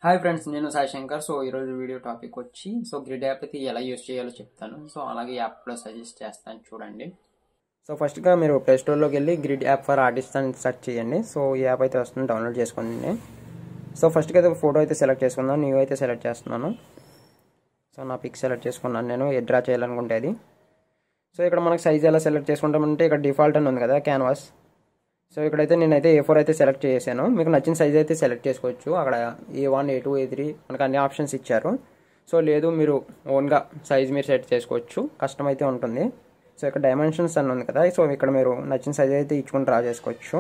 Hi friends, నేను Sai Shankar. So ఈరోజు video topic వచ్చి గ్రిడ్ యాప్ అయితే ఎలా యూస్ చేయాలో చెప్తాను. అలాగే యాప్ కూడా సజెస్ట్ చేస్తాను, చూడండి. ఫస్ట్గా మీరు ప్లే స్టోర్లోకి వెళ్ళి గ్రిడ్ యాప్ ఫర్ ఆర్టిస్ట్ అని సెర్చ్ చేయండి. ఈ యాప్ అయితే వస్తుంది, డౌన్లోడ్ చేసుకోండి. ఫస్ట్గా అయితే ఫోటో అయితే సెలెక్ట్ చేసుకుందాం. న్యూ అయితే సెలెక్ట్ చేస్తున్నాను. నా పిక్ సెలెక్ట్ చేసుకున్నాను. నేను డ్రా చేయాలనుకుంటే అది. ఇక్కడ మనకి సైజ్ ఎలా సెలెక్ట్ చేసుకుంటామంటే ఇక్కడ డిఫాల్ట్ అని ఉంది కదా, క్యాన్వాస్. ఇక్కడైతే నేనైతే A4 అయితే సెలెక్ట్ చేశాను. మీకు నచ్చిన సైజ్ అయితే సెలెక్ట్ చేసుకోవచ్చు. అక్కడ A1, A2, A3 మనకు అన్ని ఆప్షన్స్ ఇచ్చారు. లేదు మీరు ఓన్గా సైజ్ మీరు సెట్ చేసుకోవచ్చు, కష్టం అయితే ఉంటుంది. ఇక్కడ డైమెన్షన్స్ అని ఉంది కదా, ఇక్కడ మీరు నచ్చిన సైజ్ అయితే ఇచ్చుకుని డ్రా చేసుకోవచ్చు.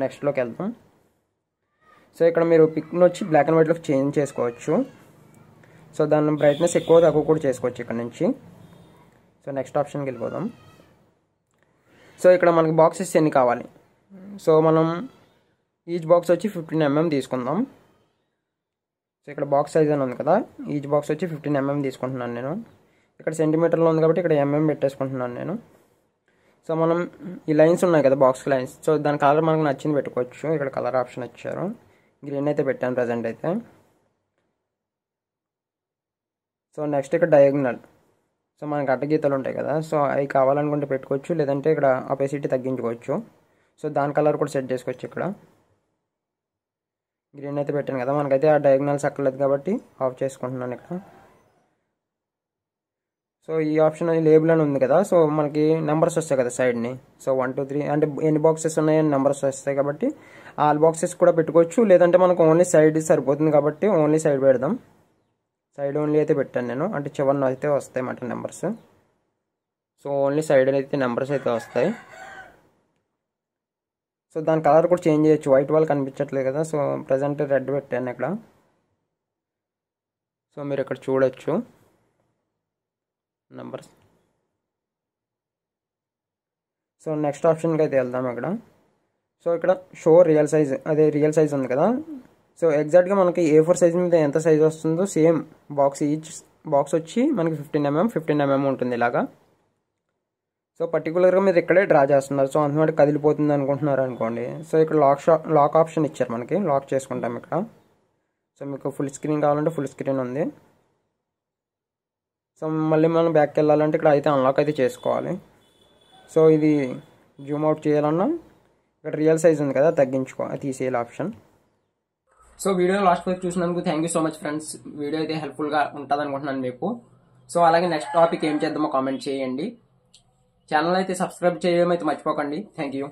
నెక్స్ట్లోకి వెళ్తాం. ఇక్కడ మీరు పిక్ని వచ్చి బ్లాక్ అండ్ వైట్లోకి చేంజ్ చేసుకోవచ్చు. దాని బ్రైట్నెస్ ఎక్కువ తక్కువ కూడా చేసుకోవచ్చు ఇక్కడ నుంచి. నెక్స్ట్ ఆప్షన్కి వెళ్ళిపోదాం. ఇక్కడ మనకి బాక్సెస్ ఎన్ని కావాలి. మనం ఈచ్ బాక్స్ వచ్చి 15 mm తీసుకుందాం. ఇక్కడ బాక్స్ సైజ్ అని ఉంది కదా, ఈచ్ బాక్స్ వచ్చి 15 mm తీసుకుంటున్నాను నేను. ఇక్కడ సెంటీమీటర్లో ఉంది కాబట్టి ఇక్కడ mm పెట్టేసుకుంటున్నాను నేను. మనం ఈ లైన్స్ ఉన్నాయి కదా, బాక్స్ లైన్స్. దాని కలర్ మనకు నచ్చింది పెట్టుకోవచ్చు. ఇక్కడ కలర్ ఆప్షన్ ఇచ్చారు, గ్రీన్ అయితే పెట్టాను ప్రజెంట్ అయితే. నెక్స్ట్ ఇక్కడ డయాగ్నల్. మనకి అడ్డగీతలు ఉంటాయి కదా, అవి కావాలనుకుంటే పెట్టుకోవచ్చు, లేదంటే ఇక్కడ ఆపోసిటీ తగ్గించుకోవచ్చు. దాని కలర్ కూడా సెట్ చేసుకోవచ్చు. ఇక్కడ గ్రీన్ అయితే పెట్టాను కదా, మనకైతే ఆ డయాగ్నల్స్ అక్కర్లేదు కాబట్టి ఆఫ్ చేసుకుంటున్నాను ఇక్కడ. ఈ ఆప్షన్ లేబుల్ అని ఉంది కదా, మనకి నెంబర్స్ వస్తాయి కదా సైడ్ని. 1, 2, 3 అంటే ఎన్ని బాక్సెస్ ఉన్నాయని నెంబర్స్ వస్తాయి కాబట్టి ఆల్ బాక్సెస్ కూడా పెట్టుకోవచ్చు, లేదంటే మనకు ఓన్లీ సైడ్ సరిపోతుంది కాబట్టి ఓన్లీ సైడ్ పెడదాం. సైడ్ ఓన్లీ అయితే పెట్టాను నేను, అంటే చివరిన అయితే వస్తాయి అన్నమాట నెంబర్స్. ఓన్లీ సైడ్ అయితే నెంబర్స్ అయితే వస్తాయి. దాని కలర్ కూడా చేంజ్ చేయొచ్చు. వైట్ వాల్ కనిపించట్లేదు కదా, ప్రజెంట్ రెడ్ పెట్టాను ఇక్కడ. మీరు ఇక్కడ చూడొచ్చు నెంబర్స్. నెక్స్ట్ ఆప్షన్కి అయితే వెళ్దాం ఇక్కడ. ఇక్కడ షో రియల్ సైజ్, అదే రియల్ సైజ్ ఉంది కదా. ఎగ్జాక్ట్గా మనకి A4 సైజ్ మీద ఎంత సైజ్ వస్తుందో సేమ్ బాక్స్, ఈచ్ బాక్స్ వచ్చి మనకి 15 mm ఉంటుంది ఇలాగా. పర్టికులర్గా మీరు ఇక్కడే డ్రా చేస్తున్నారు, అంతమాట కదిలిపోతుంది అనుకుంటున్నారు అనుకోండి. ఇక్కడ లాక్ ఆప్షన్ ఇచ్చారు మనకి, లాక్ చేసుకుంటాం ఇక్కడ. మీకు ఫుల్ స్క్రీన్ కావాలంటే ఫుల్ స్క్రీన్ ఉంది. మళ్ళీ మనం బ్యాక్కి వెళ్ళాలంటే ఇక్కడ అయితే అన్లాక్ అయితే చేసుకోవాలి. ఇది జూమ్ అవుట్ చేయాలన్నా ఇక్కడ రియల్ సైజ్ ఉంది కదా, తీసేయాలి ఆప్షన్. వీడియో లాస్ట్ వరకు చూసినందుకు thank you so much friends. Video అయితే హెల్ప్ఫుల్గా ఉంటుంది అనుకుంటున్నాను మీకు. అలాగే నెక్స్ట్ టాపిక్ ఏం చేద్దామో కామెంట్ చేయండి. ఛానల్ అయితే సబ్స్క్రైబ్ చేయడం అయితే మర్చిపోకండి. Thank you.